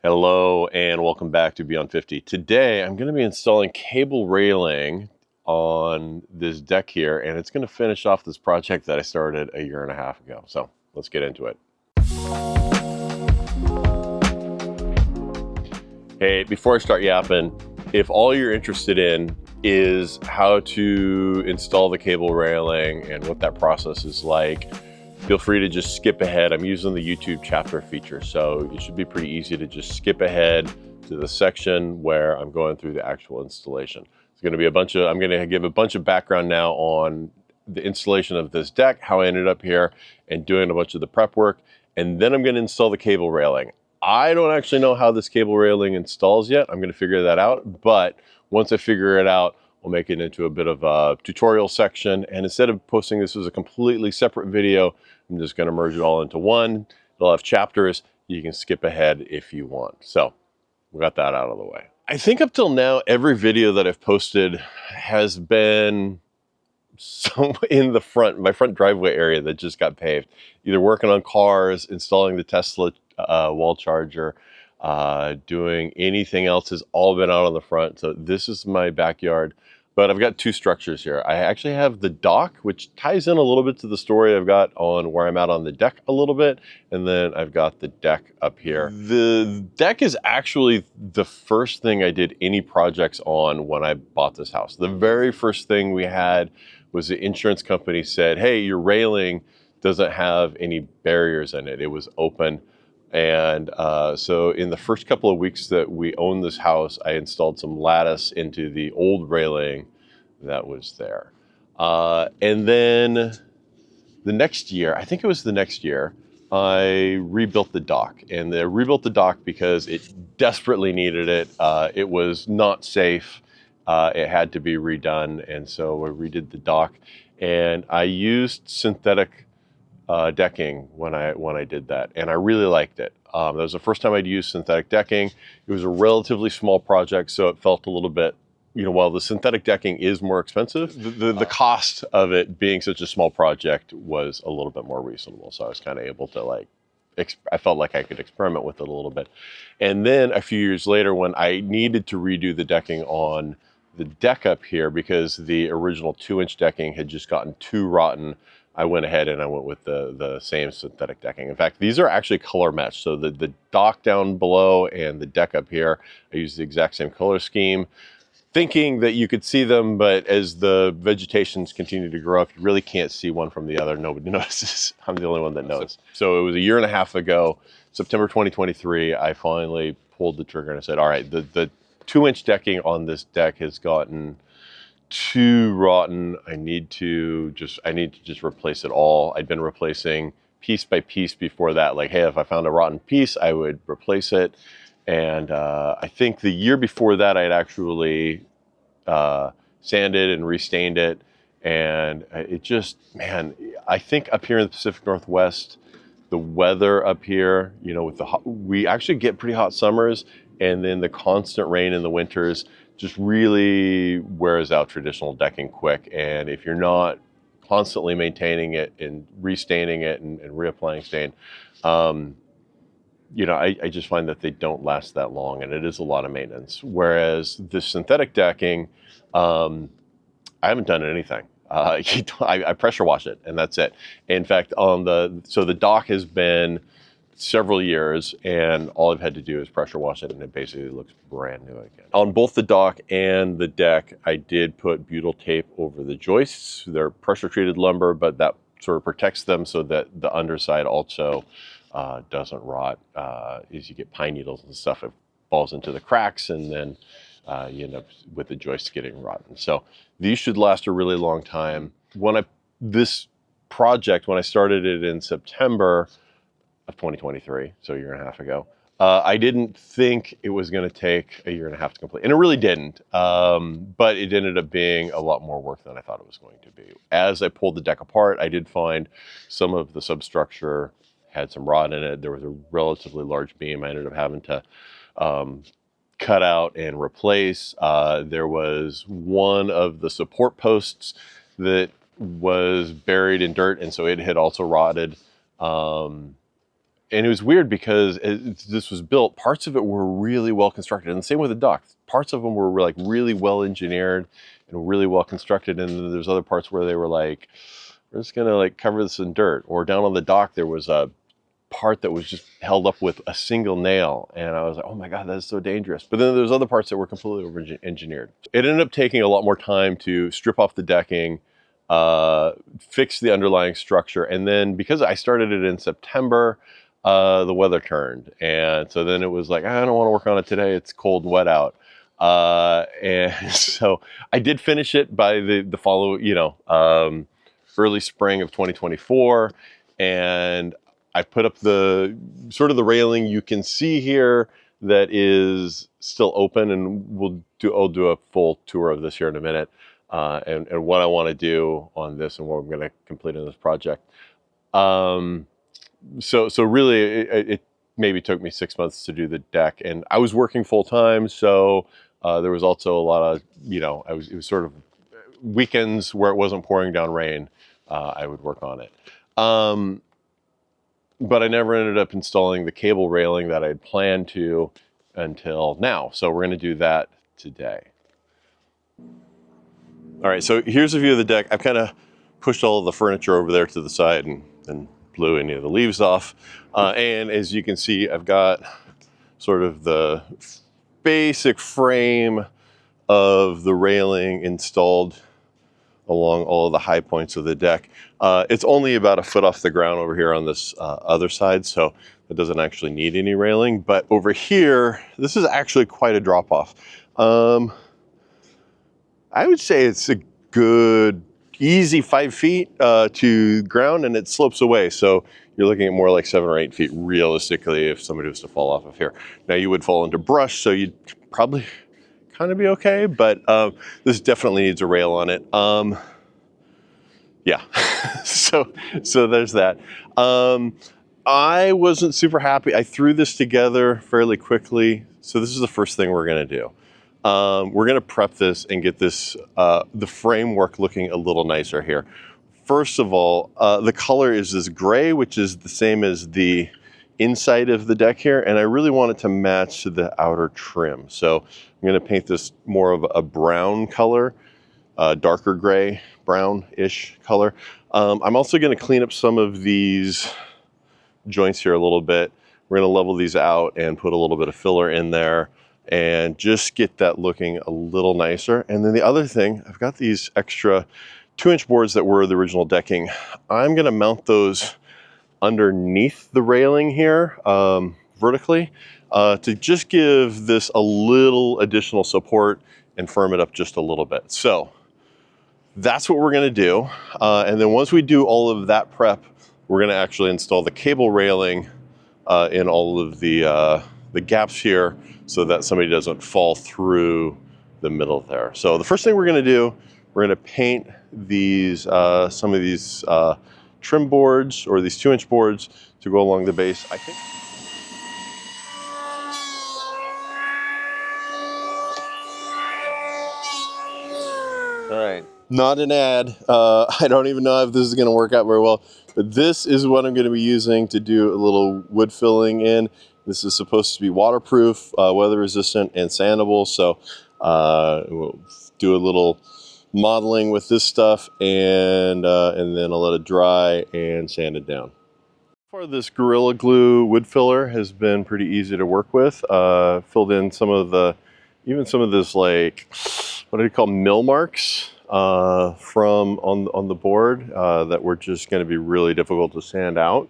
Hello and welcome back to Beyond 50. Today I'm going to be installing cable railing on this deck here, and it's going to finish off this project that I started a year and a half ago. So let's get into it. Hey, before I start yapping, if all you're interested in is how to install the cable railing and what that process is like, feel free to just skip ahead. I'm using the YouTube chapter feature, so it should be pretty easy to just skip ahead to the section where I'm going through the actual installation. It's going to be I'm going to give a bunch of background now on the installation of this deck, how I ended up here, and doing a bunch of the prep work, and then I'm going to install the cable railing. I don't actually know how this cable railing installs yet. I'm going to figure that out, but once I figure it out, we'll make it into a bit of a tutorial section, and instead of posting this as a completely separate video, I'm just going to merge it all into one. It'll have chapters. You can skip ahead if you want. So we got that out of the way. I think up till now, every video that I've posted has been in the front, my front driveway area that just got paved. Either working on cars, installing the Tesla wall charger, doing anything else has all been out on the front. So this is my backyard. But I've got two structures here. I actually have the dock, which ties in a little bit to the story I've got on where I'm at on the deck a little bit. And then I've got the deck up here. The deck is actually the first thing I did any projects on when I bought this house. The very first thing we had was the insurance company said, hey, your railing doesn't have any barriers in it. It was open. And so in the first couple of weeks that we owned this house, I installed some lattice into the old railing that was there. And then the next year, I think it was the next year, I rebuilt the dock. And I rebuilt the dock because it desperately needed it. It was not safe. It had to be redone. And so I redid the dock. And I used synthetic decking when I did that, and I really liked it. That was the first time I'd used synthetic decking. It was a relatively small project, so it felt a little bit, while the synthetic decking is more expensive, the cost of it being such a small project was a little bit more reasonable. So I was kind of able to I felt like I could experiment with it a little bit. And then a few years later, when I needed to redo the decking on the deck up here because the original 2-inch decking had just gotten too rotten, I went ahead and I went with the same synthetic decking. In fact, these are actually color matched. So the dock down below and the deck up here, I used the exact same color scheme, thinking that you could see them, but as the vegetations continue to grow up, you really can't see one from the other. Nobody notices. I'm the only one that knows. So it was a year and a half ago, September 2023, I finally pulled the trigger and I said, all right, the 2-inch decking on this deck has gotten too rotten. I need to just replace it all. I'd been replacing piece by piece before that. Like, hey, if I found a rotten piece, I would replace it. And I think the year before that, I'd actually sanded and restained it. And it just, man, I think up here in the Pacific Northwest, the weather up here, with we actually get pretty hot summers, and then the constant rain in the winters just really wears out traditional decking quick. And if you're not constantly maintaining it and restaining it and reapplying stain, I just find that they don't last that long, and it is a lot of maintenance. Whereas the synthetic decking, I haven't done anything. I pressure wash it, and that's it. In fact, so the dock has been several years, and all I've had to do is pressure wash it, and it basically looks brand new again. On both the dock and the deck, I did put butyl tape over the joists. They're pressure treated lumber, but that sort of protects them so that the underside also doesn't rot. As you get pine needles and stuff, it falls into the cracks, and then you end up with the joists getting rotten. So these should last a really long time. This project, when I started it in September of 2023, so a year and a half ago, I didn't think it was going to take a year and a half to complete, and it really didn't. But it ended up being a lot more work than I thought it was going to be. As I pulled the deck apart, I did find some of the substructure had some rot in it. There was a relatively large beam I ended up having to cut out and replace. There was one of the support posts that was buried in dirt, and so it had also rotted. And it was weird because this was built, parts of it were really well constructed. And the same with the dock. Parts of them were like really well engineered and really well constructed. And then there's other parts where they were like, we're just gonna like cover this in dirt. Or down on the dock, there was a part that was just held up with a single nail. And I was like, oh my God, that is so dangerous. But then there's other parts that were completely over-engineered. It ended up taking a lot more time to strip off the decking, fix the underlying structure. And then because I started it in September, the weather turned. And so then it was like, I don't want to work on it today. It's cold and wet out. And so I did finish it by the follow, early spring of 2024. And I put up the sort of the railing you can see here that is still open, and I'll do a full tour of this here in a minute, and what I want to do on this and what I'm going to complete in this project. So really, it maybe took me 6 months to do the deck, and I was working full time, so there was also a lot of it was sort of weekends where it wasn't pouring down rain. I would work on it. But I never ended up installing the cable railing that I had planned to until now. So we're going to do that today. All right, so here's a view of the deck. I've kind of pushed all of the furniture over there to the side and blew any of the leaves off. And as you can see, I've got sort of the basic frame of the railing installed along all of the high points of the deck. It's only about a foot off the ground over here on this other side, so it doesn't actually need any railing. But over here, this is actually quite a drop off. I would say it's a good, easy 5 feet to ground, and it slopes away. So you're looking at more like 7 or 8 feet realistically if somebody was to fall off of here. Now you would fall into brush, so you'd probably kind of be okay, but this definitely needs a rail on it. Yeah, so there's that. I wasn't super happy. I threw this together fairly quickly. So this is the first thing we're gonna do. We're gonna prep this and get this, the framework looking a little nicer here. First of all, the color is this gray, which is the same as the inside of the deck here, and I really want it to match the outer trim. So I'm gonna paint this more of a brown color, darker gray, brown-ish color. I'm also gonna clean up some of these joints here a little bit. We're gonna level these out and put a little bit of filler in there and just get that looking a little nicer. And then the other thing, I've got these extra 2-inch boards that were the original decking. I'm gonna mount those underneath the railing here vertically to just give this a little additional support and firm it up just a little bit. So that's what we're gonna do. And then once we do all of that prep, we're gonna actually install the cable railing in all of the gaps here so that somebody doesn't fall through the middle there. So the first thing we're gonna do, we're gonna paint these, some of these trim boards or these 2-inch boards to go along the base. I think. All right, not an ad. I don't even know if this is gonna work out very well, but this is what I'm gonna be using to do a little wood filling in. This is supposed to be waterproof, weather resistant, and sandable. So we'll do a little modeling with this stuff, and then I'll let it dry and sand it down. So far, this Gorilla Glue wood filler has been pretty easy to work with. Filled in some of the, even some of this, like, what do you call, mill marks from on the board that were just going to be really difficult to sand out.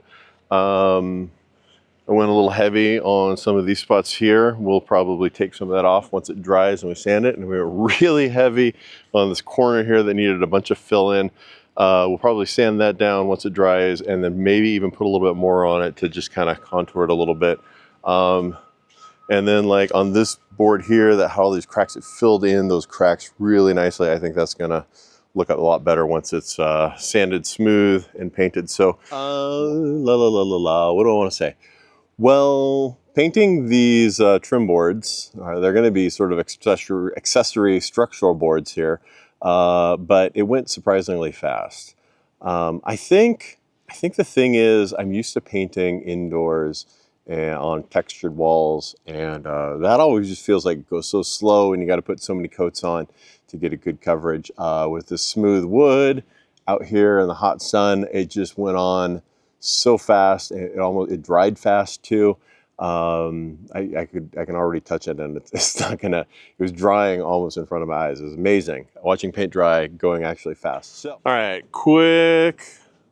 I went a little heavy on some of these spots here. We'll probably take some of that off once it dries and we sand it. And we were really heavy on this corner here that needed a bunch of fill in. We'll probably sand that down once it dries, and then maybe even put a little bit more on it to just kind of contour it a little bit. And then like on this board here, that how all these cracks, it filled in those cracks really nicely. I think that's gonna look a lot better once it's sanded smooth and painted. So what do I want to say? Well, painting these trim boards, they're going to be sort of accessory structural boards here, but it went surprisingly fast. I think I think the thing is I'm used to painting indoors and on textured walls, and that always just feels like it goes so slow, and you got to put so many coats on to get a good coverage. With the smooth wood out here in the hot sun, it just went on so fast. It dried fast too. I can already touch it, and it's not gonna. It was drying almost in front of my eyes. It was amazing watching paint dry, going actually fast. So, all right, quick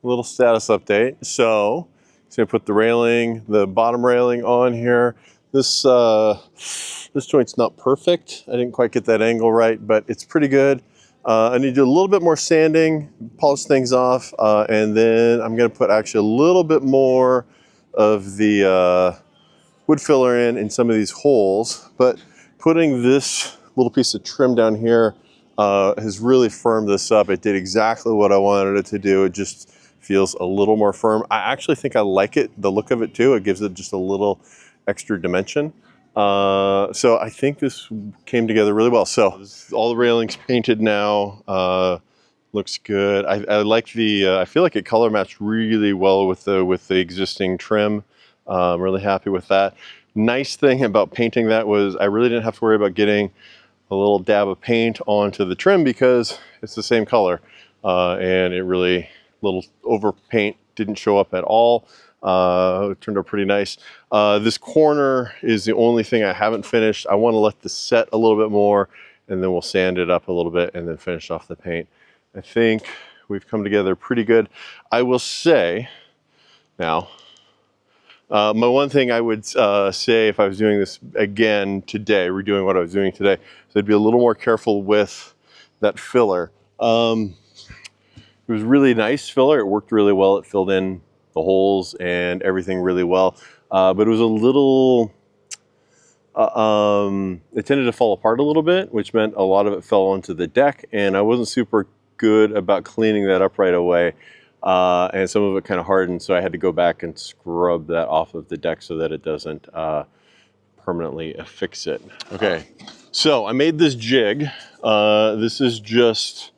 little status update. So, gonna put the railing, the bottom railing on here. This joint's not perfect. I didn't quite get that angle right, but it's pretty good. I need to do a little bit more sanding, polish things off, and then I'm gonna put actually a little bit more of the wood filler in some of these holes. But putting this little piece of trim down here has really firmed this up. It did exactly what I wanted it to do. It just feels a little more firm. I actually think I like it, the look of it too. It gives it just a little extra dimension. So I think this came together really well. So all the railings painted now. Looks good. I like the. I feel like it color matched really well with the existing trim. I'm really happy with that. Nice thing about painting that was I really didn't have to worry about getting a little dab of paint onto the trim because it's the same color, and it really little over paint didn't show up at all. It turned out pretty nice. This corner is the only thing I haven't finished. I want to let this set a little bit more, and then we'll sand it up a little bit and then finish off the paint. I think we've come together pretty good. I will say now, my one thing I would say if I was doing this again today, redoing what I was doing today, is I'd be a little more careful with that filler. It was really nice filler. It worked really well. It filled in the holes and everything really well. But it was a little, it tended to fall apart a little bit, which meant a lot of it fell onto the deck, and I wasn't super good about cleaning that up right away. And some of it kind of hardened, so I had to go back and scrub that off of the deck so that it doesn't permanently affix it. Okay, so I made this jig. This is just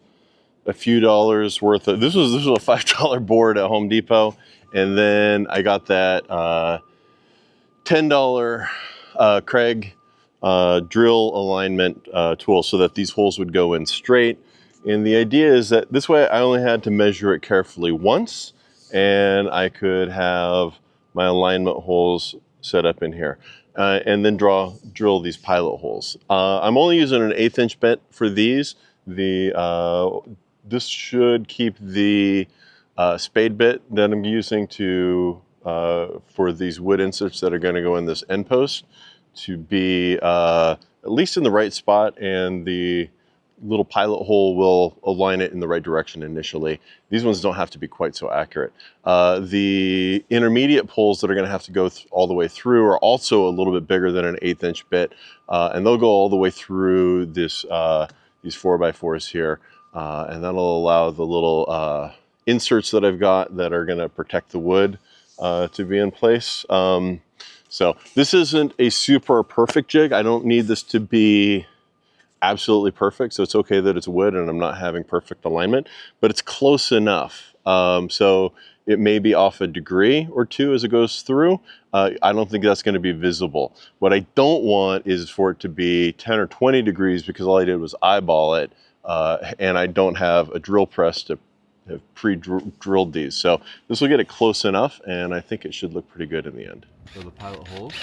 a few dollars worth of, this was a $5 board at Home Depot, and then I got that $10 Craig drill alignment tool so that these holes would go in straight. And the idea is that this way I only had to measure it carefully once, and I could have my alignment holes set up in here. And then drill these pilot holes. I'm only using an 1/8 inch bit for these. This should keep the spade bit that I'm using for these wood inserts that are going to go in this end post to be at least in the right spot, and the little pilot hole will align it in the right direction initially. These ones don't have to be quite so accurate. The intermediate poles that are going to have to go all the way through are also a little bit bigger than an 1/8 inch bit, and they'll go all the way through these 4x4s here, and that'll allow the little inserts that I've got that are going to protect the wood to be in place. So this isn't a super perfect jig. I don't need this to be absolutely perfect, so it's okay that it's wood and I'm not having perfect alignment, but it's close enough. So it may be off a degree or two as it goes through. I don't think that's going to be visible. What I don't want is for it to be 10 or 20 degrees because all I did was eyeball it, and I don't have a drill press to have pre-drilled these. So this will get it close enough, and I think it should look pretty good in the end. So the pilot holes.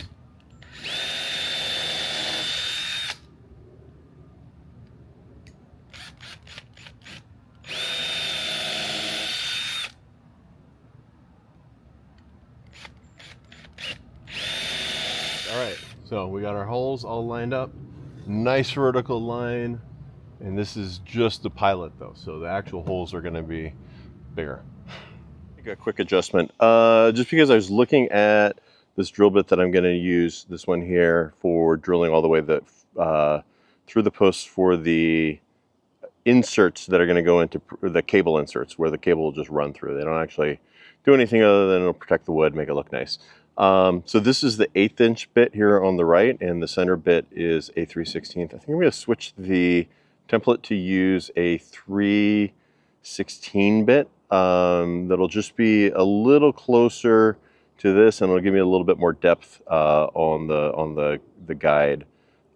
All right, so we got our holes all lined up. Nice vertical line. And this is just the pilot though, so the actual holes are gonna be bigger. A quick adjustment. Just because I was looking at this drill bit that I'm gonna use, this one here, for drilling all the way through the posts for the inserts that are gonna go into the cable inserts, where the cable will just run through. They don't actually do anything other than it'll protect the wood, make it look nice. So this is the 1/8 inch bit here on the right, and the center bit is a 3/16. I think I'm gonna switch the template to use a 3/16 bit. that'll just be a little closer to this, and it'll give me a little bit more depth on the guide.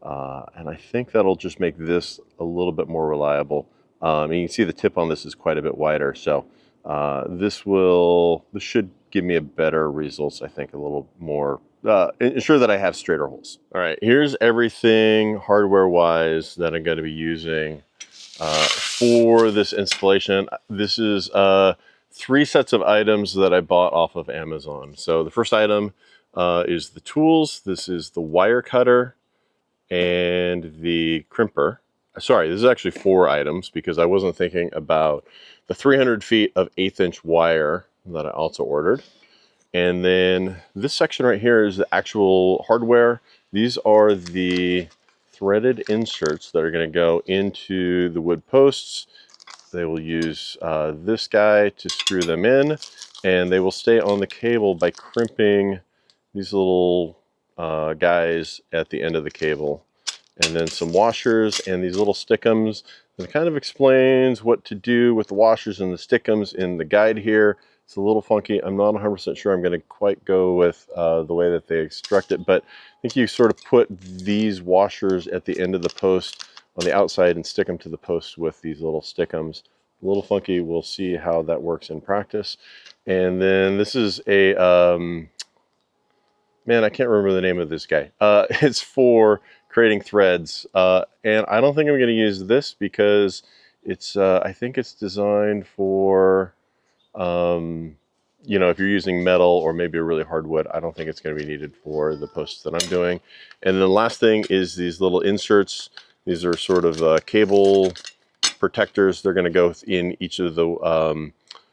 And I think that'll just make this a little bit more reliable. And you can see the tip on this is quite a bit wider, so this should give me a better results. I think a little more ensure that I have straighter holes. All right, here's everything hardware-wise that I'm going to be using for this installation. This is 3 sets of items that I bought off of Amazon. So the first item is the tools. This is the wire cutter and the crimper. Sorry, this is actually 4 items because I wasn't thinking about the 300 feet of 1/8 inch wire that I also ordered. And then this section right here is the actual hardware. These are the threaded inserts that are going to go into the wood posts. They will use this guy to screw them in, and they will stay on the cable by crimping these little guys at the end of the cable. And then some washers and these little stickums. And it kind of explains what to do with the washers and the stickums in the guide here. It's a little funky. I'm not 100% sure I'm going to quite go with the way that they construct it, but I think you sort of put these washers at the end of the post on the outside and stick them to the post with these little stickums. A little funky. We'll see how that works in practice. And then this is a, man, I can't remember the name of this guy. It's for creating threads. And I don't think I'm going to use this because it's, I think it's designed for, you know, if you're using metal or maybe a really hard wood. I don't think it's going to be needed for the posts that I'm doing. And then the last thing is these little inserts. These are sort of cable protectors. They're going to go in each of the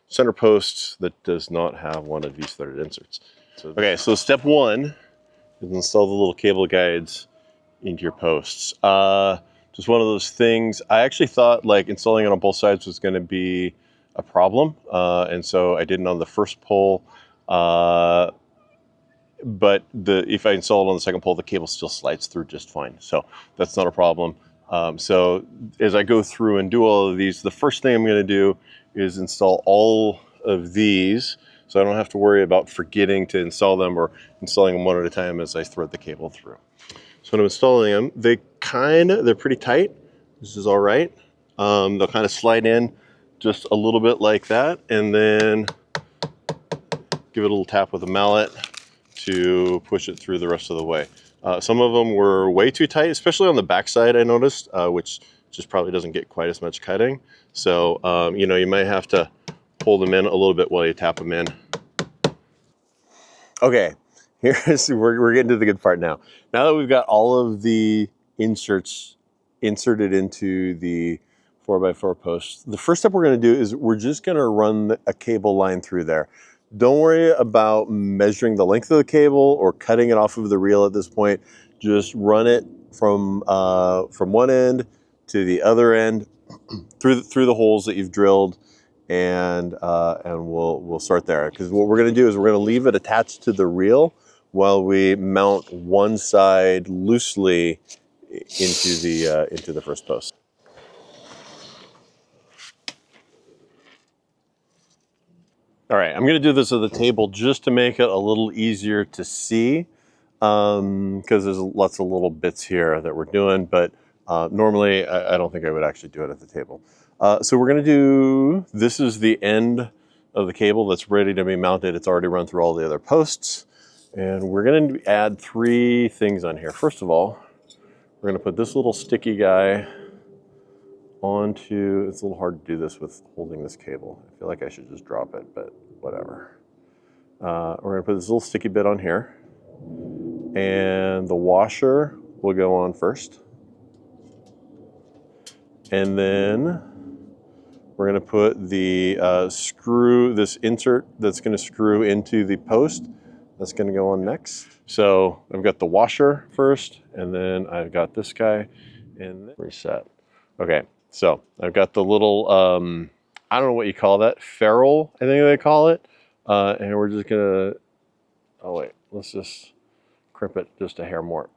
center posts that does not have one of these threaded inserts. Okay, so step 1 is install the little cable guides into your posts. Just one of those things. I actually thought like installing it on both sides was going to be a problem, and so I did it on the first pole. But if I install it on the second pole, the cable still slides through just fine. So that's not a problem. So as I go through and do all of these, the first thing I'm going to do is install all of these, so I don't have to worry about forgetting to install them or installing them one at a time as I thread the cable through. So when I'm installing them, they're pretty tight. This is all right. They'll kind of slide in just a little bit like that, and then give it a little tap with a mallet to push it through the rest of the way. Some of them were way too tight, especially on the backside, I noticed, which just probably doesn't get quite as much cutting. So, you know, you might have to pull them in a little bit while you tap them in. Okay, we're getting to the good part now. Now that we've got all of the inserts inserted into the 4x4 posts, the first step we're going to do is we're just going to run a cable line through there. Don't worry about measuring the length of the cable or cutting it off of the reel at this point. Just run it from one end to the other end through the holes that you've drilled, and we'll start there. Because what we're going to do is we're going to leave it attached to the reel while we mount one side loosely into the first post. All right, I'm going to do this at the table just to make it a little easier to see, because there's lots of little bits here that we're doing, but normally I don't think I would actually do it at the table. So we're going to do, this is the end of the cable that's ready to be mounted. It's already run through all the other posts, and we're going to add 3 things on here. First of all, we're going to put this little sticky guy onto, it's a little hard to do this with holding this cable. I feel like I should just drop it, but whatever. We're going to put this little sticky bit on here, and the washer will go on first. And then we're going to put the screw, this insert that's going to screw into the post, that's going to go on next. So I've got the washer first, and then I've got this guy, and then reset. Okay, so I've got the little, I don't know what you call that, ferrule, I think they call it. And we're just gonna, oh wait, let's just crimp it just a hair more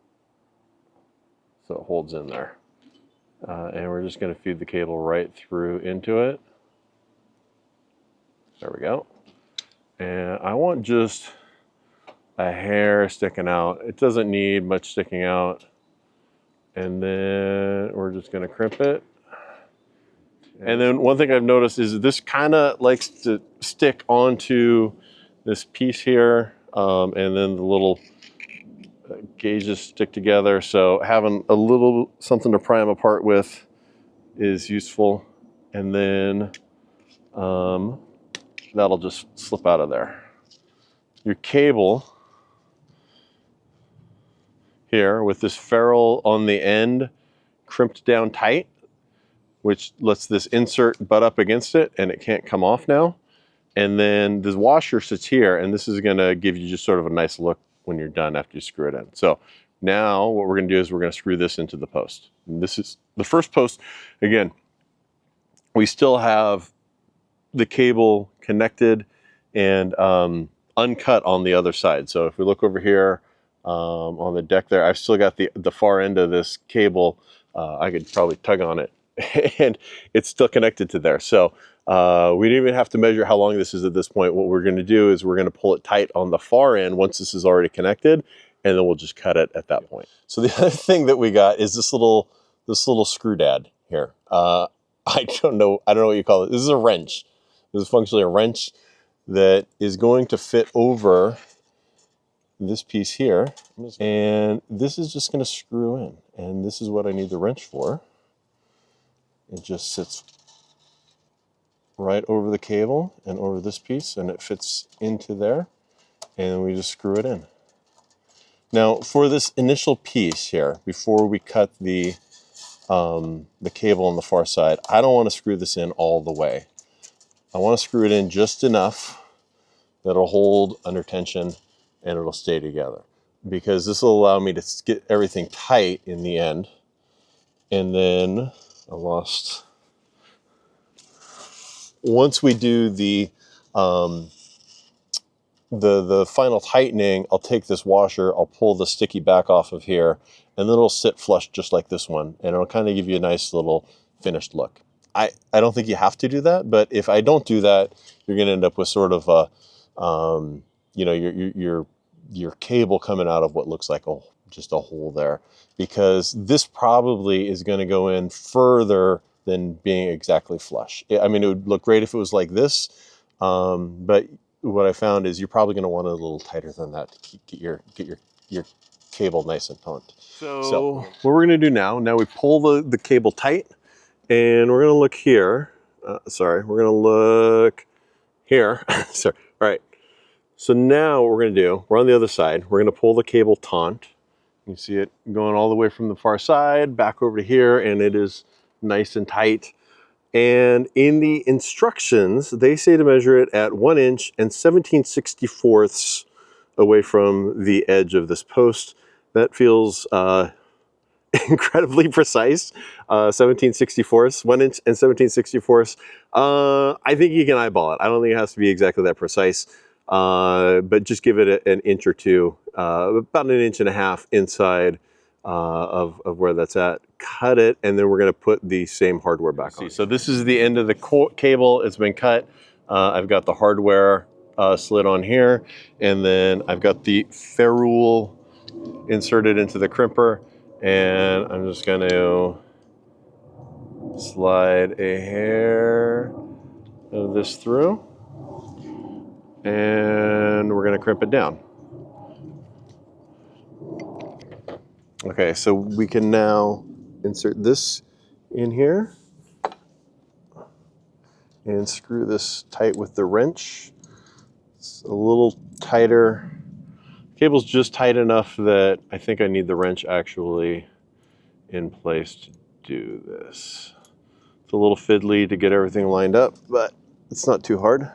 so it holds in there. And we're just gonna feed the cable right through into it. There we go. And I want just a hair sticking out. It doesn't need much sticking out. And then we're just gonna crimp it. And then one thing I've noticed is this kind of likes to stick onto this piece here, and then the little gauges stick together. So having a little something to pry them apart with is useful. And then that'll just slip out of there. Your cable here with this ferrule on the end crimped down tight, which lets this insert butt up against it and it can't come off now. And then the washer sits here, and this is gonna give you just sort of a nice look when you're done after you screw it in. So now what we're gonna do is we're gonna screw this into the post. And this is the first post. Again, we still have the cable connected and uncut on the other side. So if we look over here on the deck there, I've still got the far end of this cable. I could probably tug on it and it's still connected to there. So we didn't even have to measure how long this is at this point. What we're gonna do is we're gonna pull it tight on the far end once this is already connected, and then we'll just cut it at that point. So the other thing that we got is this little screw dad here. I don't know what you call it. This is a wrench. This is functionally a wrench that is going to fit over this piece here. And this is just gonna screw in. And this is what I need the wrench for. It just sits right over the cable and over this piece, and it fits into there, and we just screw it in. Now for this initial piece here, before we cut the cable on the far side, I don't want to screw this in all the way. I want to screw it in just enough that it'll hold under tension and it'll stay together, because this will allow me to get everything tight in the end. And then once we do the final tightening, I'll take this washer, I'll pull the sticky back off of here, and then it'll sit flush just like this one, and it'll kind of give you a nice little finished look. I don't think you have to do that, but if I don't do that, you're going to end up with sort of a, you know, your cable coming out of what looks like just a hole there, because this probably is going to go in further than being exactly flush. I mean, it would look great if it was like this, but what I found is you're probably going to want it a little tighter than that to get your cable nice and taut. So what we're going to do now we pull the cable tight, and we're going to look here. We're going to look here. Sorry. All right. So now what we're going to do, we're on the other side. We're going to pull the cable taut. You see it going all the way from the far side back over to here, and it is nice and tight. And in the instructions, they say to measure it at 1 inch and 17/64 away from the edge of this post. That feels incredibly precise. 17/64, 1 inch and 17/64. I think you can eyeball it. I don't think it has to be exactly that precise, but just give it an inch or two, about 1.5 inches inside of where that's at. Cut it, and then we're going to put the same hardware back on. So this is the end of the cable. It's been cut. I've got the hardware slid on here, and then I've got the ferrule inserted into the crimper, and I'm just going to slide a hair of this through, and we're going to crimp it down. Okay, so we can now insert this in here and screw this tight with the wrench. It's a little tighter. Cable's just tight enough that I think I need the wrench actually in place to do this. It's a little fiddly to get everything lined up, but it's not too hard.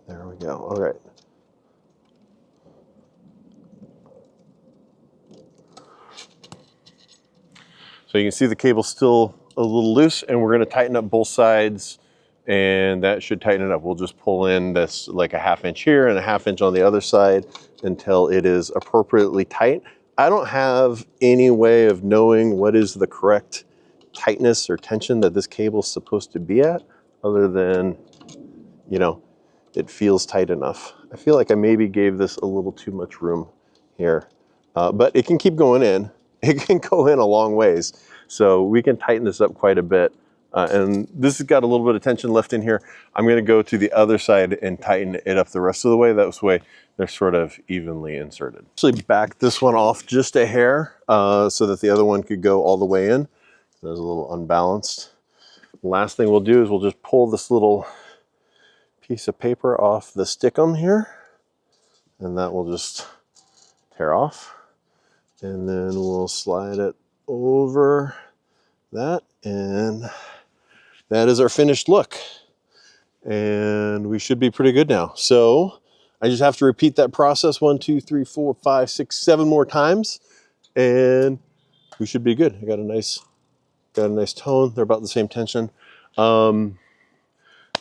There we go. All right. So you can see the cable's still a little loose, and we're going to tighten up both sides, and that should tighten it up. We'll just pull in this like a 1/2 inch here and a 1/2 inch on the other side until it is appropriately tight. I don't have any way of knowing what is the correct tightness or tension that this cable is supposed to be at, other than, you know, it feels tight enough. I feel like I maybe gave this a little too much room here, but it can keep going in. It can go in a long ways. So we can tighten this up quite a bit. And this has got a little bit of tension left in here. I'm going to go to the other side and tighten it up the rest of the way. That way they're sort of evenly inserted. Actually back this one off just a hair so that the other one could go all the way in. It was a little unbalanced. Last thing we'll do is we'll just pull this little piece of paper off the stickum here, and that will just tear off. And then we'll slide it over that, and that is our finished look. And we should be pretty good now. So I just have to repeat that process 1, 2, 3, 4, 5, 6, 7 more times, and we should be good. I got a nice tone. They're about the same tension.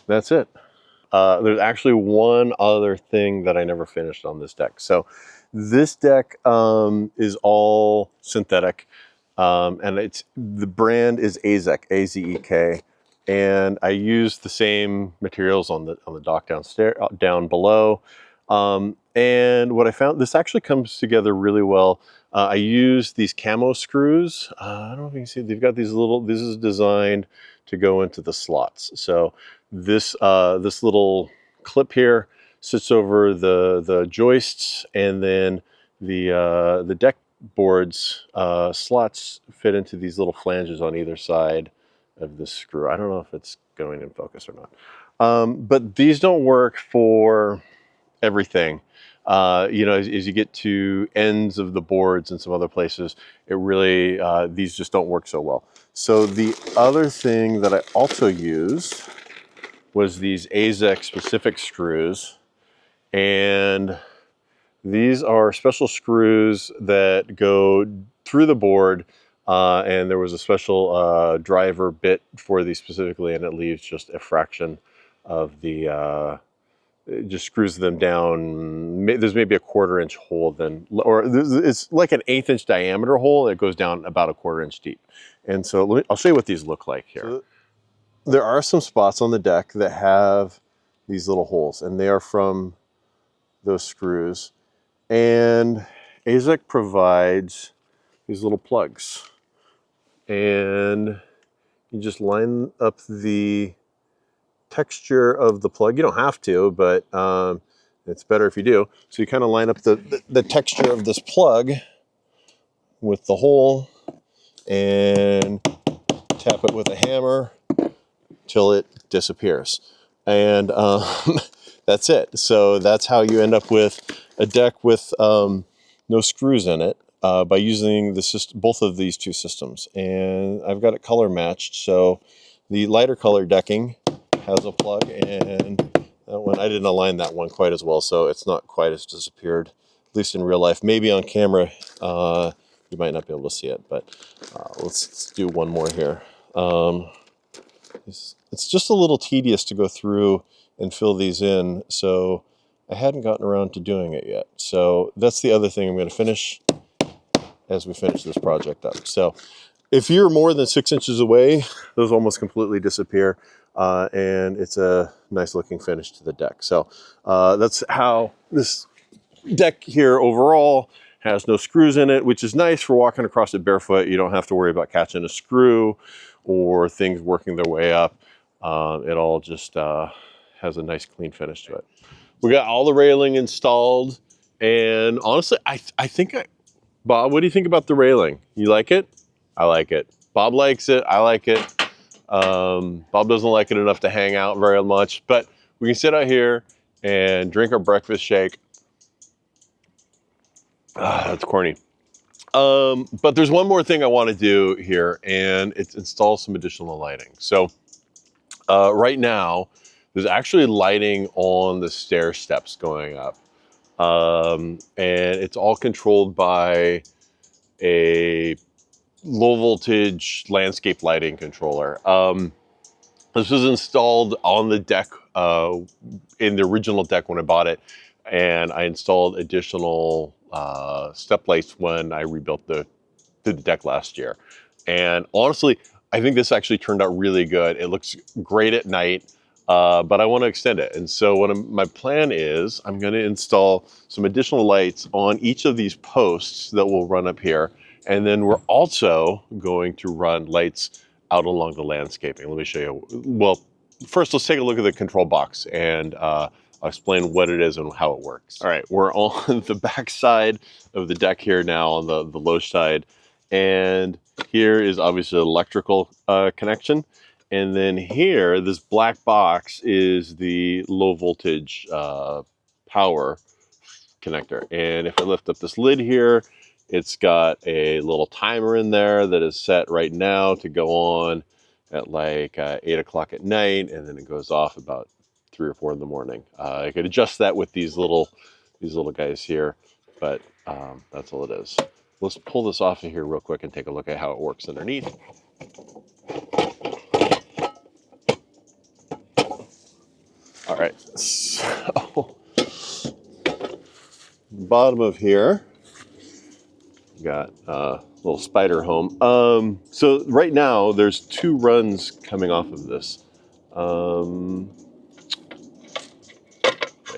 That's it. There's actually one other thing that I never finished on this deck. So this deck is all synthetic, and the brand is Azek, A-Z-E-K, and I used the same materials on the dock down below. And what I found, this actually comes together really well. I used these Camo screws. I don't know if you can see, they've got these little, this is designed to go into the slots. So this little clip here sits over the joists, and then the deck boards slots fit into these little flanges on either side of the screw. I don't know if it's going in focus or not. But these don't work for everything. You know, as you get to ends of the boards and some other places, it really, these just don't work so well. So the other thing that I also used was these Azek specific screws. And these are special screws that go through the board, and there was a special driver bit for these specifically, and it leaves just a fraction of the, it just screws them down. There's maybe a 1/4 inch hole then, or it's like an 1/8 inch diameter hole. It goes down about a 1/4 inch deep. And so I'll show you what these look like here. So there are some spots on the deck that have these little holes, and they are from those screws. And Azek provides these little plugs, and you just line up the texture of the plug. You don't have to, but it's better if you do. So you kind of line up the texture of this plug with the hole and tap it with a hammer till it disappears. And that's it. So that's how you end up with a deck with no screws in it by using both of these two systems. And I've got it color matched. So the lighter color decking has a plug, and that one, I didn't align that one quite as well, so it's not quite as disappeared, at least in real life. Maybe on camera you might not be able to see it, but let's do one more here. It's just a little tedious to go through and fill these in, so I hadn't gotten around to doing it yet. So that's the other thing I'm going to finish as we finish this project up. So if you're more than 6 inches away, those almost completely disappear, and it's a nice looking finish to the deck. So that's how this deck here overall has no screws in it, which is nice for walking across it barefoot. You don't have to worry about catching a screw or things working their way up. It all just has a nice clean finish to it. We got all the railing installed, and honestly, I think Bob, what do you think about the railing? You like it? I like it. Bob likes it. I like it. Bob doesn't like it enough to hang out very much, but we can sit out here and drink our breakfast shake. That's corny. But there's one more thing I want to do here, and it's install some additional lighting. So right now, there's actually lighting on the stair steps going up. And it's all controlled by a low voltage landscape lighting controller. This was installed on the deck, in the original deck when I bought it, and I installed additional step lights when I rebuilt the deck last year. And honestly, I think this actually turned out really good. It looks great at night, but I want to extend it. And so my plan is I'm going to install some additional lights on each of these posts that will run up here. And then we're also going to run lights out along the landscaping. Let me show you. Well, first let's take a look at the control box and I'll explain what it is and how it works. All right, we're on the back side of the deck here now on the low side. And here is obviously an electrical connection. And then here, this black box is the low voltage power connector. And if I lift up this lid here, it's got a little timer in there that is set right now to go on at like 8 o'clock at night, and then it goes off about 3 or 4 in the morning. I could adjust that with these little guys here, but that's all it is. Let's pull this off of here real quick and take a look at how it works underneath. All right, so bottom of here, got a little spider home. So right now there's 2 runs coming off of this. Wait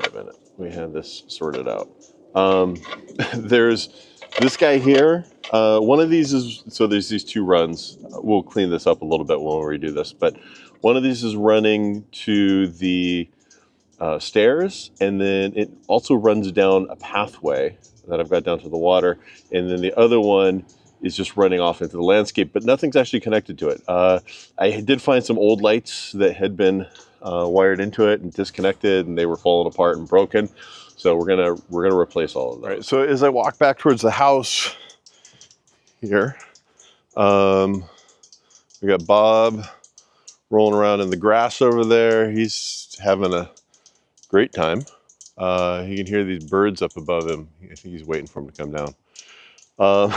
a minute, we have this sorted out. There's this guy here. One of these is, so there's these 2 runs. We'll clean this up a little bit when we redo this, but one of these is running to the stairs, and then it also runs down a pathway that I've got down to the water, and then the other one is just running off into the landscape, but nothing's actually connected to it. I did find some old lights that had been wired into it and disconnected, and they were falling apart and broken. So we're gonna replace all of that. All right, so as I walk back towards the house here, we got Bob rolling around in the grass over there. He's having a great time. You can hear these birds up above him. I think he's waiting for them to come down. All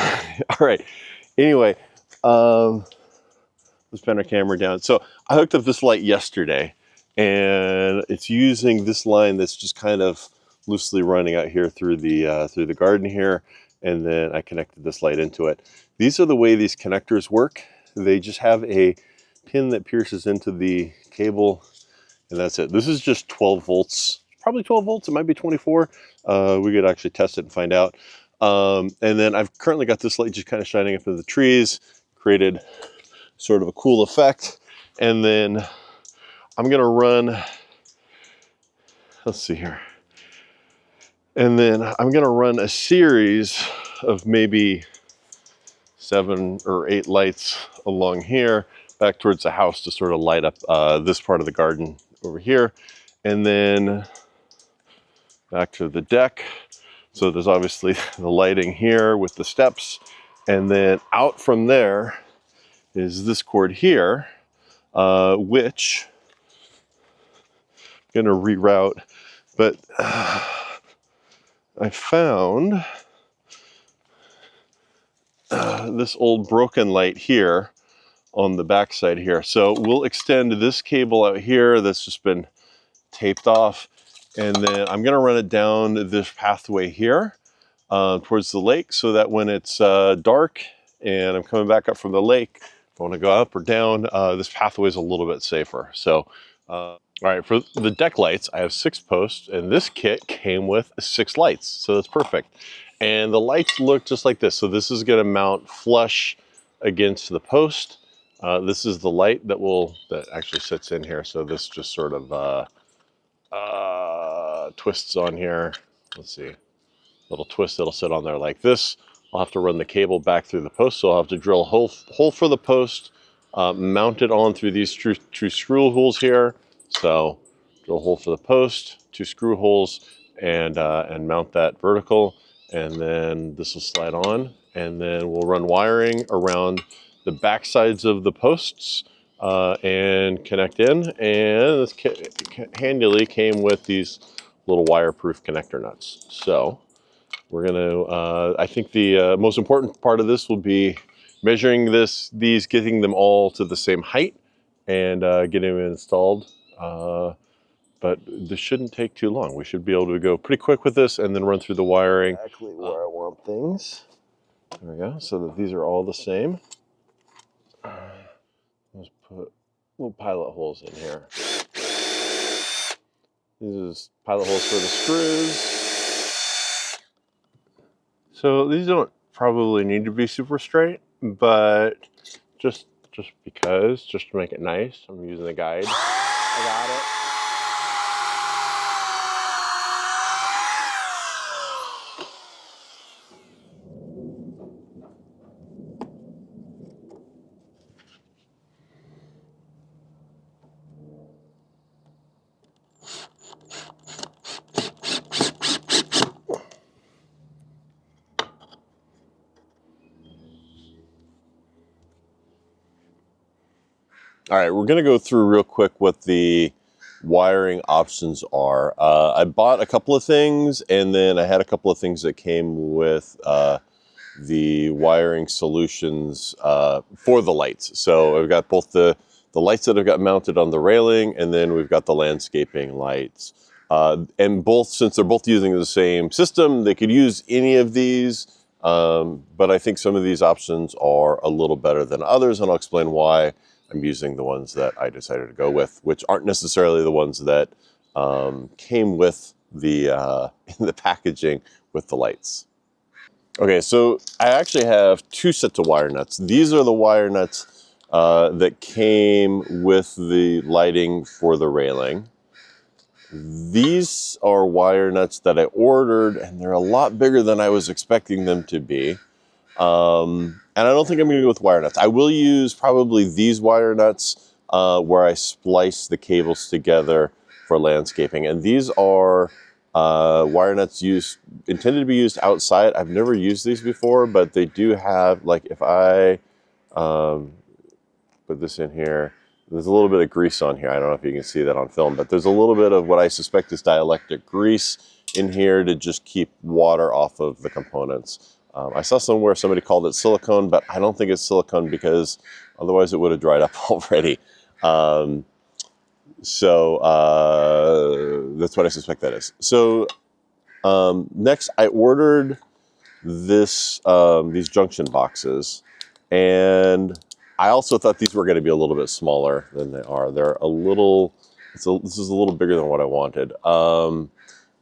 right. Anyway, let's bend our camera down. So I hooked up this light yesterday, and it's using this line that's just kind of loosely running out here through the garden here, and then I connected this light into it. These are the way these connectors work. They just have a pin that pierces into the cable, and that's it. This is just 12 volts, probably 12 volts. It might be 24. We could actually test it and find out. And then I've currently got this light just kind of shining up in the trees, created sort of a cool effect. And then I'm gonna run, let's see here. And then I'm gonna run a series of maybe 7 or 8 lights along here, back towards the house to sort of light up this part of the garden over here. And then back to the deck. So there's obviously the lighting here with the steps. And then out from there is this cord here, which I'm gonna reroute. But I found this old broken light here on the back side here. So we'll extend this cable out here that's just been taped off. And then I'm gonna run it down this pathway here towards the lake, so that when it's dark and I'm coming back up from the lake, if I wanna go up or down, this pathway is a little bit safer. So, all right, for the deck lights, I have 6 posts, and this kit came with 6 lights, so that's perfect. And the lights look just like this. So this is gonna mount flush against the post. This is the light that actually sits in here. So this just sort of twists on here. Let's see, little twist that'll sit on there like this. I'll have to run the cable back through the post, so I'll have to drill a hole for the post, mount it on through these two screw holes here. So drill a hole for the post, 2 screw holes, and mount that vertical, and then this will slide on, and then we'll run wiring around the back sides of the posts and connect in. And this handily came with these little wireproof connector nuts. So we're gonna, I think the most important part of this will be measuring these, getting them all to the same height, and getting them installed. But this shouldn't take too long. We should be able to go pretty quick with this and then run through the wiring. Exactly where I want things. There we go, so that these are all the same. little pilot holes in here. These are pilot holes for the screws. So these don't probably need to be super straight, but just because, just to make it nice, I'm using a guide. I got it. All right, we're gonna go through real quick what the wiring options are. I bought a couple of things, and then I had a couple of things that came with the wiring solutions for the lights. So I've got both the lights that I've got mounted on the railing, and then we've got the landscaping lights. And both, since they're both using the same system, they could use any of these. But I think some of these options are a little better than others, and I'll explain why I'm using the ones that I decided to go with, which aren't necessarily the ones that came with the in the packaging with the lights. Okay, so I actually have two sets of wire nuts. These are the wire nuts that came with the lighting for the railing. These are wire nuts that I ordered, and they're a lot bigger than I was expecting them to be. And I don't think I'm going to go with wire nuts. I will use probably these wire nuts where I splice the cables together for landscaping. And these are wire nuts intended to be used outside. I've never used these before, but they do have, like, if I put this in here, there's a little bit of grease on here. I don't know if you can see that on film, but there's a little bit of what I suspect is dielectric grease in here to just keep water off of the components. I saw somewhere somebody called it silicone, but I don't think it's silicone because otherwise it would have dried up already. So that's what I suspect that is. So next I ordered these junction boxes, and I also thought these were going to be a little bit smaller than they are. They're a little, this is a little bigger than what I wanted.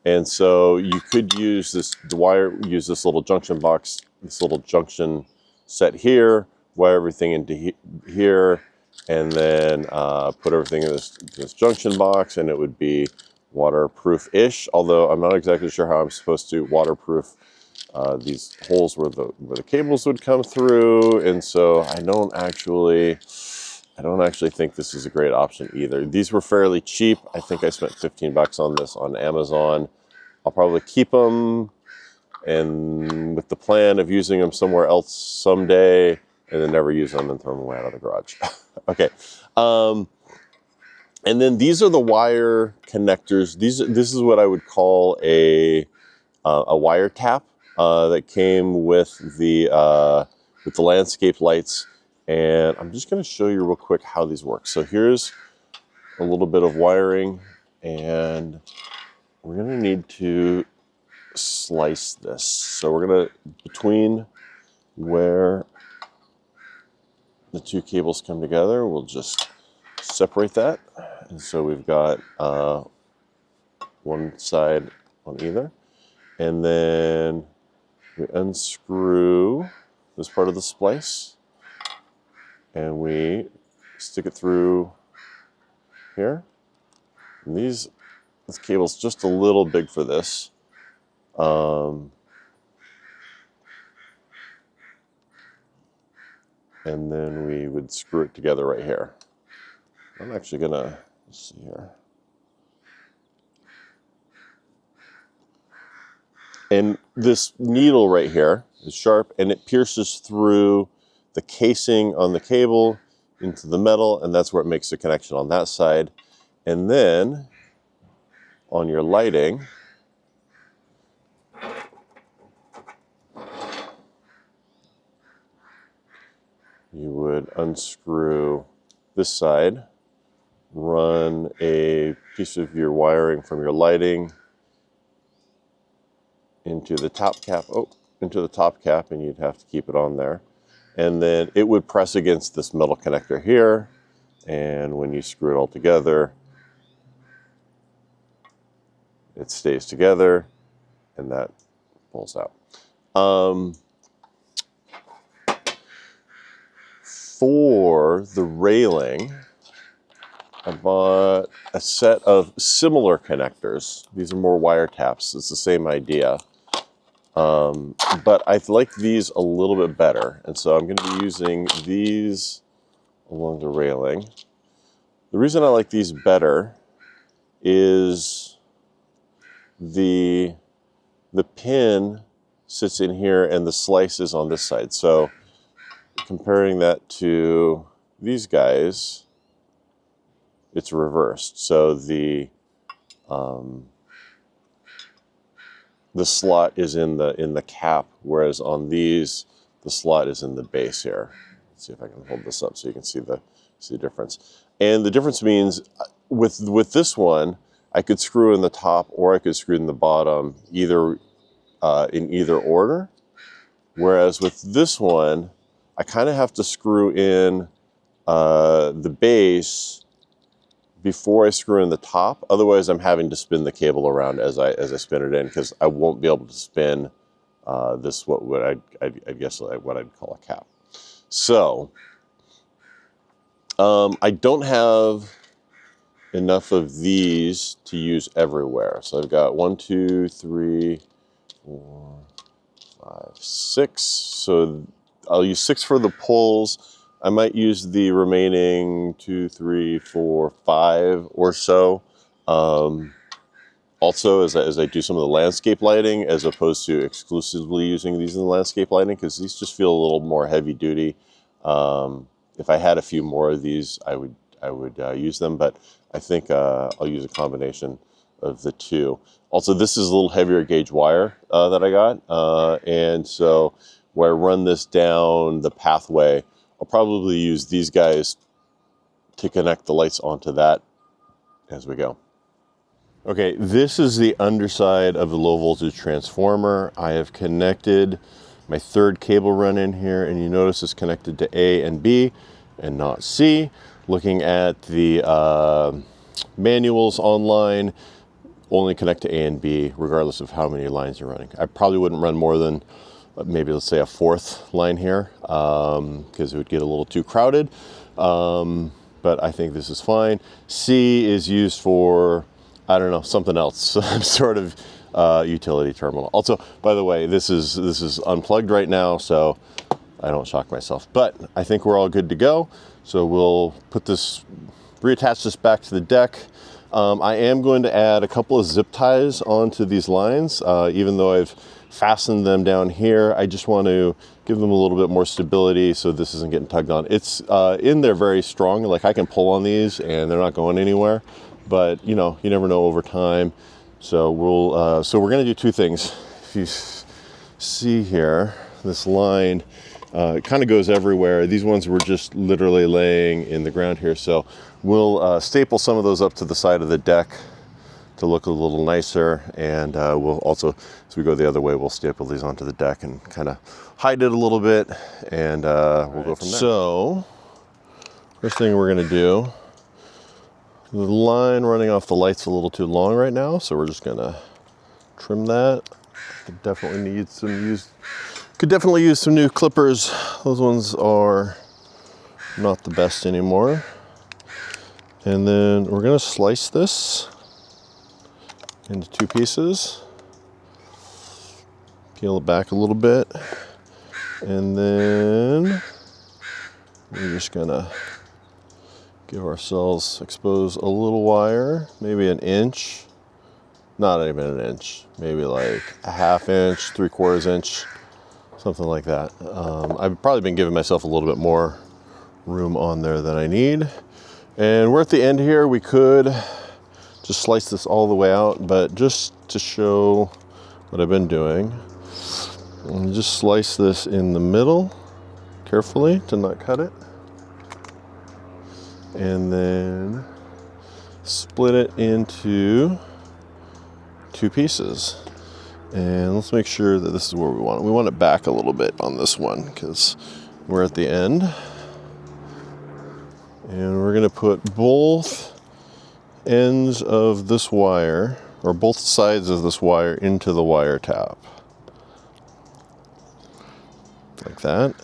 And so you could use this little junction box, this little junction set here, wire everything into here, and then put everything in this junction box, and it would be waterproof-ish, although I'm not exactly sure how I'm supposed to waterproof these holes where the cables would come through. And so I don't actually think this is a great option either. These were fairly cheap. I think I spent 15 bucks on this on Amazon. I'll probably keep them, and with the plan of using them somewhere else someday, and then never use them and throw them away out of the garage. Okay. And then these are the wire connectors. This is what I would call a wire tap that came with the landscape lights. And I'm just going to show you real quick how these work. So here's a little bit of wiring, and we're going to need to slice this. So we're going to, between where the two cables come together, we'll just separate that. And so we've got one side on either. And then we unscrew this part of the splice, and we stick it through here. And this cable's just a little big for this. And then we would screw it together right here. I'm actually gonna, let's see here. And this needle right here is sharp, and it pierces through the casing on the cable into the metal, and that's where it makes the connection on that side. And then on your lighting, you would unscrew this side, run a piece of your wiring from your lighting into the top cap, and you'd have to keep it on there. And then it would press against this metal connector here, and when you screw it all together, it stays together, and that pulls out. For the railing, I bought a set of similar connectors. These are more wiretaps. It's the same idea. But I like these a little bit better. And so I'm going to be using these along the railing. The reason I like these better is the pin sits in here and the slice is on this side. So comparing that to these guys, it's reversed. So the slot is in the cap, whereas on these, the slot is in the base here. Let's see if I can hold this up so you can see the difference. And the difference means with this one, I could screw in the top or I could screw in the bottom, either in either order. Whereas with this one, I kind of have to screw in the base before I screw in the top. Otherwise, I'm having to spin the cable around as I spin it in, because I won't be able to spin this I guess what I'd call a cap. So I don't have enough of these to use everywhere. So I've got 1, 2, 3, 4, 5, 6. So I'll use 6 for the pulls. I might use the remaining 2, 3, 4, 5 or so. Also, as I do some of the landscape lighting, as opposed to exclusively using these in the landscape lighting, because these just feel a little more heavy duty. If I had a few more of these, I would use them, but I think I'll use a combination of the two. Also, this is a little heavier gauge wire that I got, and so where I run this down the pathway, I'll probably use these guys to connect the lights onto that as we go. Okay, this is the underside of the low voltage transformer. I have connected my third cable run in here, and you notice it's connected to A and B and not C. Looking at the manuals online, only connect to A and B regardless of how many lines you're running. I probably wouldn't run more than maybe, let's say, a 4th line here, because it would get a little too crowded. But I think this is fine. C is used for, I don't know, something else, some sort of utility terminal. Also, by the way, this is unplugged right now, so I don't shock myself. But I think we're all good to go. So we'll reattach this back to the deck. I am going to add a couple of zip ties onto these lines, even though I've fastened them down here. I just want to give them a little bit more stability so this isn't getting tugged on. It's in there very strong. Like, I can pull on these and they're not going anywhere, but you know, you never know over time. So we're going to do two things. If you see here, this line, it kind of goes everywhere. These ones were just literally laying in the ground here. So we'll staple some of those up to the side of the deck to look a little nicer. And we'll also, as we go the other way, we'll staple these onto the deck and kind of hide it a little bit. And we'll go from there. So first thing we're going to do, the line running off the light's a little too long right now. So we're just going to trim that. Could definitely use some new clippers. Those ones are not the best anymore. And then we're going to slice this into 2 pieces. Peel it back a little bit. And then we're just going to give ourselves, expose a little wire, maybe an inch. Not even an inch, maybe like a 1/2 inch, 3/4 inch, something like that. I've probably been giving myself a little bit more room on there than I need. And we're at the end here. We could just slice this all the way out, but just to show what I've been doing, and just slice this in the middle carefully to not cut it. And then split it into 2 pieces. And let's make sure that this is where we want it. We want it back a little bit on this one because we're at the end. And we're gonna put both ends of this wire, or both sides of this wire, into the wire tap. Like that.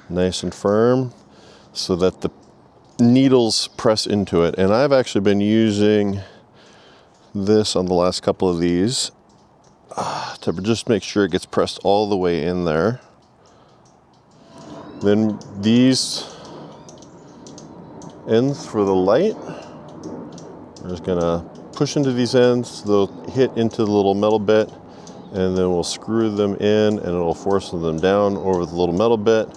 Nice and firm, so that the needles press into it. And I've actually been using this on the last couple of these to just make sure it gets pressed all the way in there. Then these ends for the light, we're just gonna push into these ends, they'll hit into the little metal bit, and then we'll screw them in and it'll force them down over the little metal bit,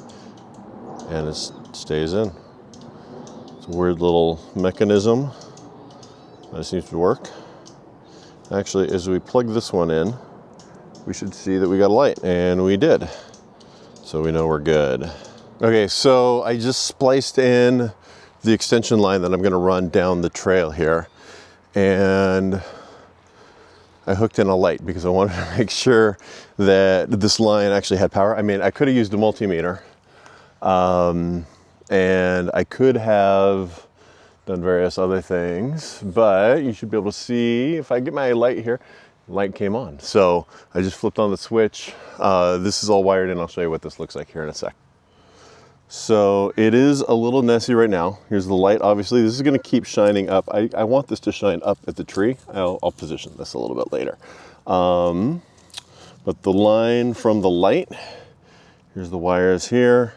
and it stays in. It's a weird little mechanism, but it seems to work. Actually, as we plug this one in, we should see that we got a light, and we did. So we know we're good. Okay, so I just spliced in the extension line that I'm gonna run down the trail here. And I hooked in a light because I wanted to make sure that this line actually had power. I mean, I could have used a multimeter, and I could have done various other things, but you should be able to see if I get my light here, the light came on. So I just flipped on the switch. This is all wired in. I'll show you what this looks like here in a sec. So it is a little messy right now. Here's the light. Obviously, this is going to keep shining up. I want this to shine up at the tree. I'll position this a little bit later. But the line from the light, here's the wires here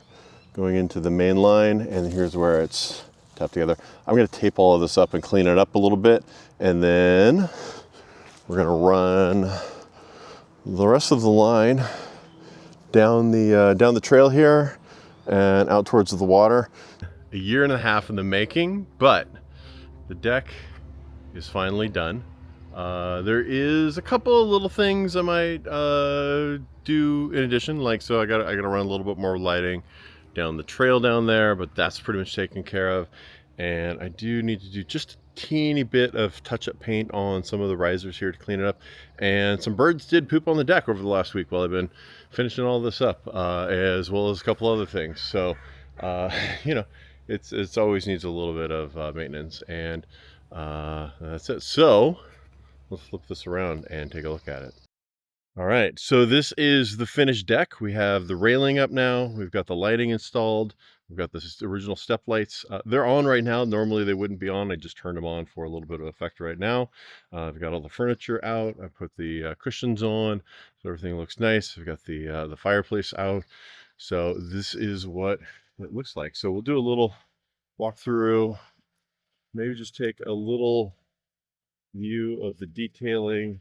going into the main line, and here's where it's tapped together. I'm going to tape all of this up and clean it up a little bit, and then we're going to run the rest of the line down the trail here and out towards the water. A year and a half in the making, but the deck is finally done. There is a couple of little things I might do in addition, like so I gotta run a little bit more lighting down the trail down there, but that's pretty much taken care of. And I do need to do just a teeny bit of touch-up paint on some of the risers here to clean it up. And some birds did poop on the deck over the last week while I've been finishing all this up, as well as a couple other things. So, you know, it's always needs a little bit of maintenance, and that's it. So let's flip this around and take a look at it. All right, so this is the finished deck. We have the railing up now. We've got the lighting installed. We've got the original step lights. They're on right now. Normally they wouldn't be on. I just turned them on for a little bit of effect right now. I've got all the furniture out. I put the cushions on, so everything looks nice. We've got the fireplace out. So this is what it looks like. So we'll do a little walkthrough. Maybe just take a little view of the detailing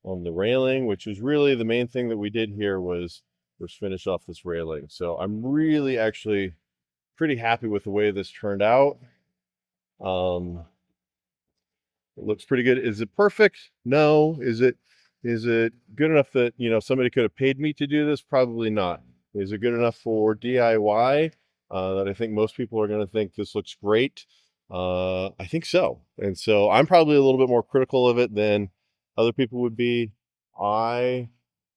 on the railing, which is really the main thing that we did here was finish off this railing. So I'm really actually pretty happy with the way this turned out. It looks pretty good. Is it perfect? No. Is it good enough that, you know, somebody could have paid me to do this? Probably not. Is it good enough for DIY that I think most people are going to think this looks great? I think so. And so I'm probably a little bit more critical of it than other people would be. I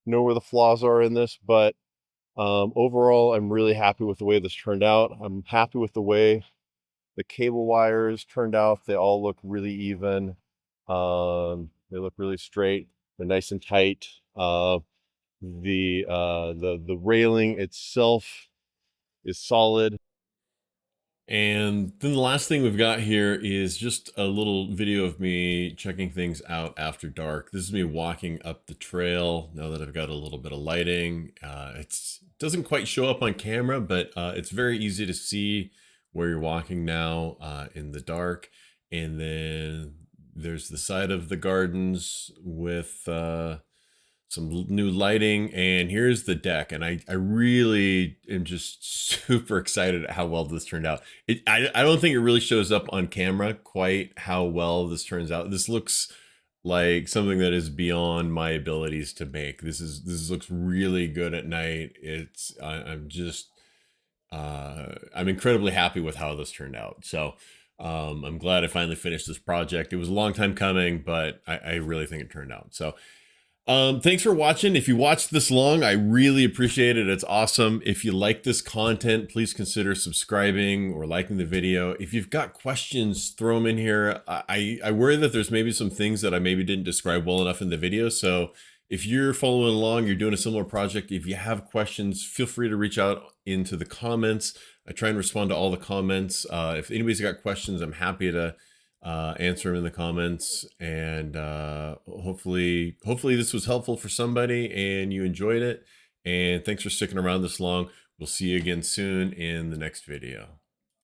know where the flaws are in this, but overall, I'm really happy with the way this turned out. I'm happy with the way the cable wires turned out. They all look really even. They look really straight. They're nice and tight. The railing itself is solid. And then the last thing we've got here is just a little video of me checking things out after dark. This is me walking up the trail now that I've got a little bit of lighting. It doesn't quite show up on camera, but it's very easy to see where you're walking now in the dark. And then there's the side of the gardens with some new lighting, and here's the deck. And I really am just super excited at how well this turned out. I don't think it really shows up on camera quite how well this turns out. This looks like something that is beyond my abilities to make. This looks really good at night. I'm incredibly happy with how this turned out. So I'm glad I finally finished this project. It was a long time coming, but I really think it turned out. So Thanks for watching. If you watched this long, I really appreciate it. It's awesome. If you like this content, please consider subscribing or liking the video. If you've got questions, throw them in here. I worry that there's maybe some things that I maybe didn't describe well enough in the video. So if you're following along, you're doing a similar project, if you have questions, feel free to reach out into the comments. I try and respond to all the comments. If anybody's got questions, I'm happy to answer them in the comments, and hopefully this was helpful for somebody and you enjoyed it. And thanks for sticking around this long. We'll see you again soon in the next video.